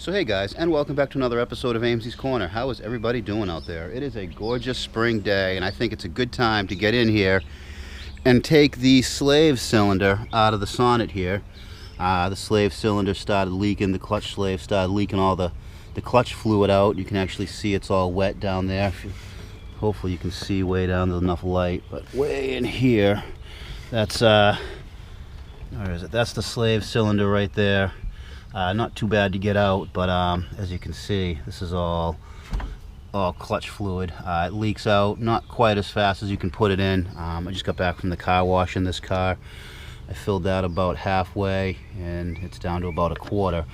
So hey guys, and welcome back to another episode of AMC's Corner. How is everybody doing out there? It is a gorgeous spring day, and I think it's a good time to get in here and take the slave cylinder out of the Sonett here. The slave cylinder started leaking, the clutch slave started leaking all the clutch fluid out. You can actually see it's all wet down there. Hopefully you can see way down with enough light, but way in here, that's where is it? That's the slave cylinder right there. Not too bad to get out, but as you can see, this is all clutch fluid. It leaks out not quite as fast as you can put it in. I just got back from the car wash in this car. I filled that about halfway, and it's down to about a quarter.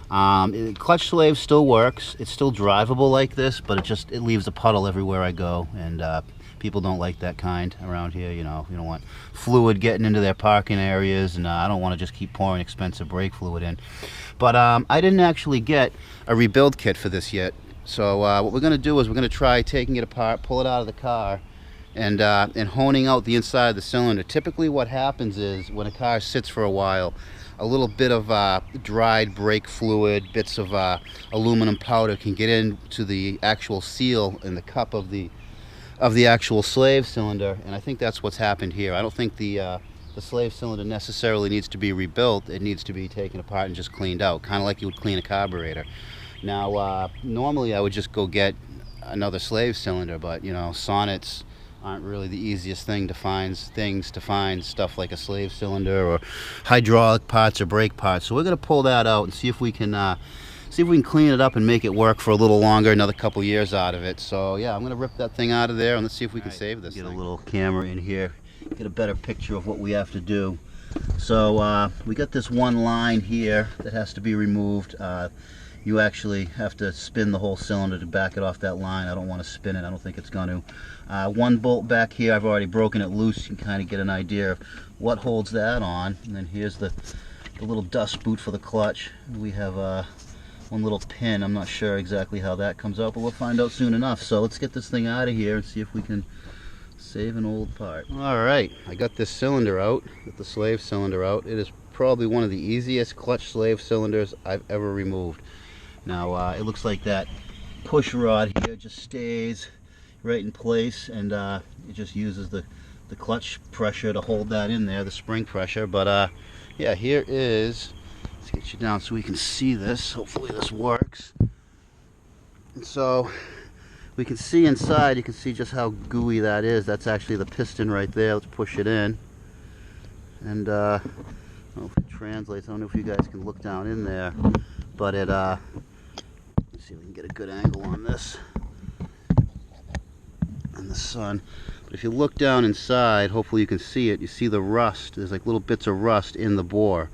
Clutch slave still works. It's still drivable like this, but it leaves a puddle everywhere I go, and people don't like that kind around here. You know, you don't want fluid getting into their parking areas, and I don't want to just keep pouring expensive brake fluid in. But I didn't actually get a rebuild kit for this yet. So what we're going to do is we're going to try taking it apart, pull it out of the car, and honing out the inside of the cylinder. Typically what happens is when a car sits for a while, a little bit of dried brake fluid, bits of aluminum powder can get into the actual seal in the cup of the actual slave cylinder, and I think that's what's happened here. I don't think the slave cylinder necessarily needs to be rebuilt. It needs to be taken apart and just cleaned out, kind of like you would clean a carburetor. Now, normally I would just go get another slave cylinder, but you know, Sonnets aren't really the easiest thing to find stuff like a slave cylinder or hydraulic parts or brake parts. So we're going to pull that out and see if we can clean it up and make it work for a little longer, another couple years out of it. So yeah, I'm going to rip that thing out of there and let's see if we can save this. Get a little camera in here, get a better picture of what we have to do. So we got this one line here that has to be removed. You actually have to spin the whole cylinder to back it off that line. I don't want to spin it. I don't think it's going to. One bolt back here, I've already broken it loose. You can kind of get an idea of what holds that on. And then here's the little dust boot for the clutch. We have one little pin. I'm not sure exactly how that comes out, but we'll find out soon enough. So let's get this thing out of here and see if we can save an old part. Alright, I got this cylinder out, got the slave cylinder out. It is probably one of the easiest clutch slave cylinders I've ever removed. Now it looks like that push rod here just stays right in place, and it just uses the clutch pressure to hold that in there, the spring pressure. But yeah, here is, let's get you down so we can see this. Hopefully this works. And so we can see inside, you can see just how gooey that is. That's actually the piston right there. Let's push it in. And I don't know if it translates. I don't know if you guys can look down in there, but it let's see if we can get a good angle on this in the sun. But if you look down inside, hopefully you can see it. You see the rust. There's like little bits of rust in the bore.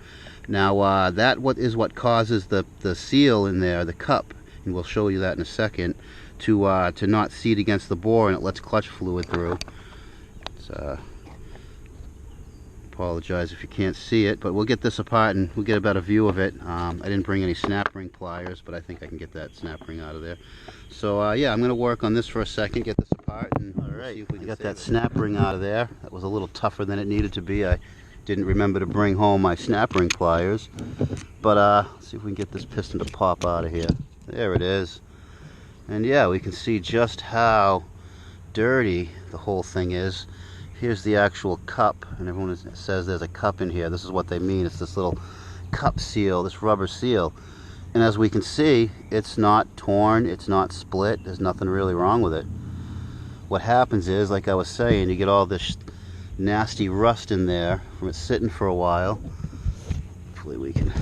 Now that what causes the seal in there, the cup, and we'll show you that in a second, to not seat against the bore, and it lets clutch fluid through. So apologize if you can't see it, but we'll get this apart and we'll get a better view of it. I didn't bring any snap ring pliers, but I think I can get that snap ring out of there. So yeah, I'm going to work on this for a second, get this apart, and see if we can get that snap ring out of there. That was a little tougher than it needed to be. I didn't remember to bring home my snap ring pliers, but let's see if we can get this piston to pop out of here. There it is. And yeah, we can see just how dirty the whole thing is. Here's the actual cup, and everyone says there's a cup in here. This is what they mean. It's this little cup seal, this rubber seal. And as we can see, it's not torn, it's not split, there's nothing really wrong with it. What happens is, like I was saying, you get all this nasty rust in there from it sitting for a while. Hopefully we can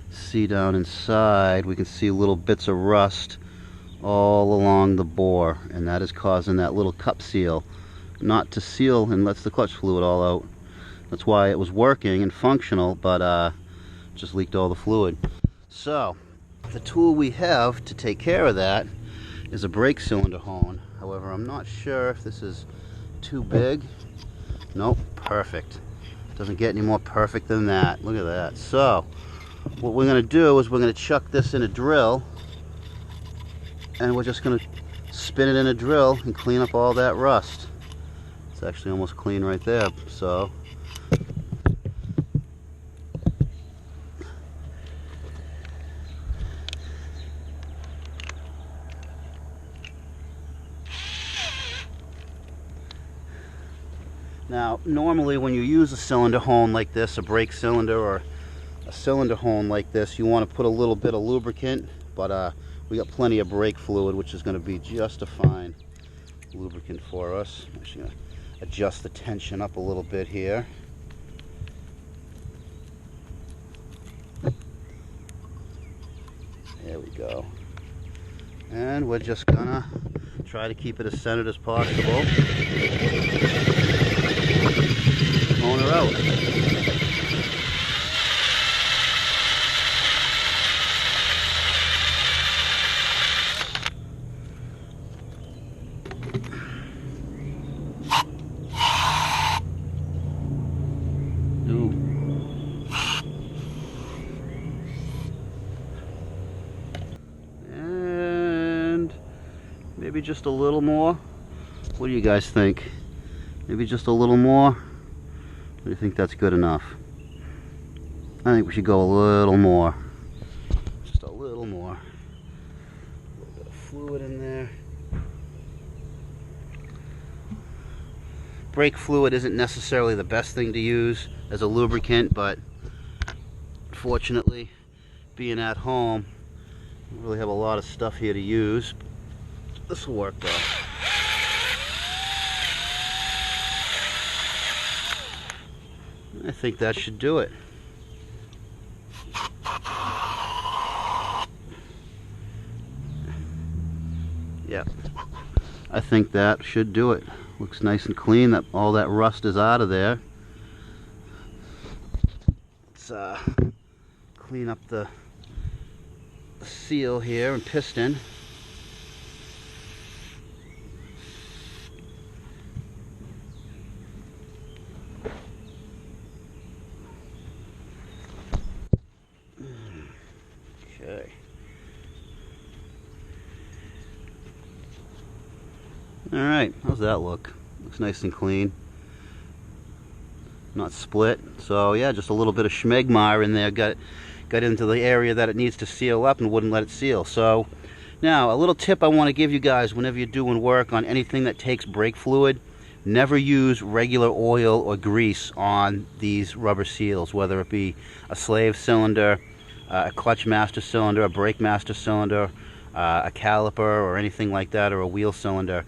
see down inside. We can see little bits of rust all along the bore, and that is causing that little cup seal not to seal and lets the clutch fluid all out. That's why it was working and functional, but just leaked all the fluid. So the tool we have to take care of that is a brake cylinder hone. However, I'm not sure if this is too big. Nope, perfect. Doesn't get any more perfect than that. Look at that. So what we're going to do is we're going to chuck this in a drill, and we're just going to spin it in a drill and clean up all that rust. It's actually almost clean right there. So Now, normally when you use a cylinder hone like this, a brake cylinder or a cylinder hone like this, you want to put a little bit of lubricant, but we got plenty of brake fluid, which is going to be just a fine lubricant for us. I'm actually going to adjust the tension up a little bit here. There we go. And we're just gonna try to keep it as centered as possible. Hone her out. Maybe just a little more. What do you guys think? Maybe just a little more? Or do you think that's good enough? I think we should go a little more. Just a little more. A little bit of fluid in there. Brake fluid isn't necessarily the best thing to use as a lubricant, but fortunately, being at home, we really have a lot of stuff here to use. This will work though. I think that should do it. Yeah, I think that should do it. Looks nice and clean. That all that rust is out of there. Let's clean up the seal here and piston. Okay. Alright, how's that look? Looks nice and clean. Not split. So yeah, just a little bit of schmegmar in there got into the area that it needs to seal up and wouldn't let it seal. So now a little tip I want to give you guys whenever you're doing work on anything that takes brake fluid, never use regular oil or grease on these rubber seals, whether it be a slave cylinder, a clutch master cylinder, a brake master cylinder, a caliper or anything like that, or a wheel cylinder.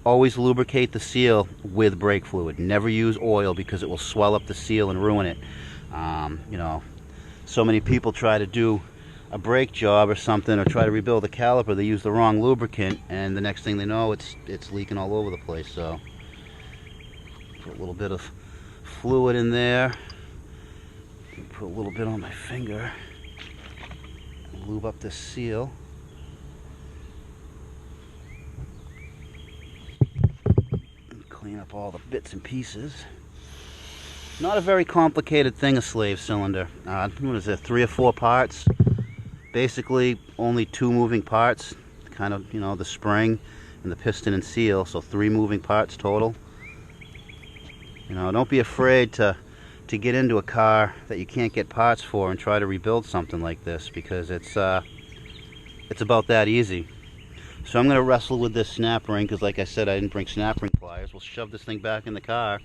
Always lubricate the seal with brake fluid. Never use oil because it will swell up the seal and ruin it. You know, so many people try to do a brake job or something, or try to rebuild a caliper. They use the wrong lubricant, and the next thing they know, it's leaking all over the place. So put a little bit of fluid in there. Put a little bit on my finger. Lube up this seal. And clean up all the bits and pieces. Not a very complicated thing, a slave cylinder. What is it, 3 or 4 parts? Basically only 2 moving parts, kind of, you know, the spring and the piston and seal, so 3 moving parts total. You know, don't be afraid to get into a car that you can't get parts for and try to rebuild something like this, because it's about that easy. So I'm going to wrestle with this snap ring, because like I said, I didn't bring snap ring pliers. We'll shove this thing back in the car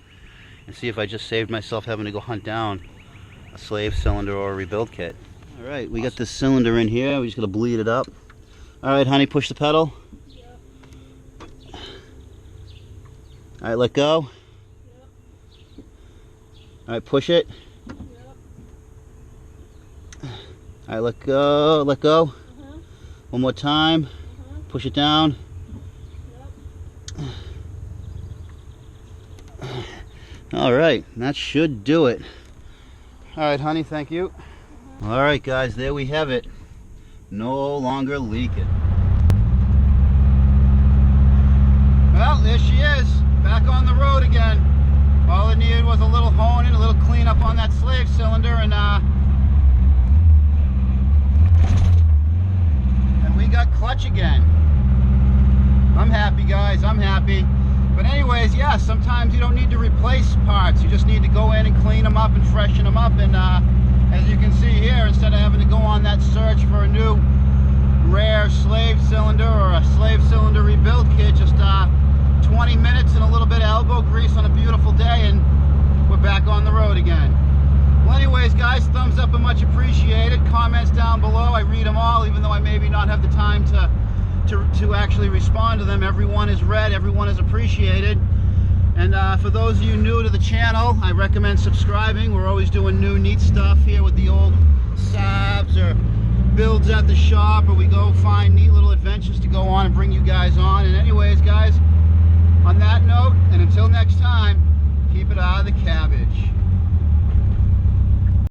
and see if I just saved myself having to go hunt down a slave cylinder or a rebuild kit. Alright, we got this cylinder in here. We're just going to bleed it up. Alright, honey, push the pedal. Yep. Alright, let go. Alright, push it. Yep. Alright, let go, let go. Uh-huh. One more time. Uh-huh. Push it down. Yep. Alright, that should do it. Alright, honey, thank you. Uh-huh. Alright, guys, there we have it. No longer leaking. Well, there she is. Back on the road again. All it needed was a little honing, a little cleanup on that slave cylinder, and we got clutch again. I'm happy, guys. I'm happy. But anyways, yeah, sometimes you don't need to replace parts. You just need to go in and clean them up and freshen them up. And as you can see here, instead of having to go on that search for a new rare slave cylinder or a slave cylinder rebuild kit, just 20 minutes and a little bit of elbow grease on a beautiful day, and back on the road again. Well, anyways, guys, thumbs up are much appreciated. Comments down below, I read them all, even though I maybe not have the time to actually respond to them. Everyone is read, everyone is appreciated. And for those of you new to the channel, I recommend subscribing. We're always doing new neat stuff here with the old Saabs or builds at the shop, or we go find neat little adventures to go on and bring you guys on. And anyways, guys, on that note, and until next time, keep it out of the cabbage.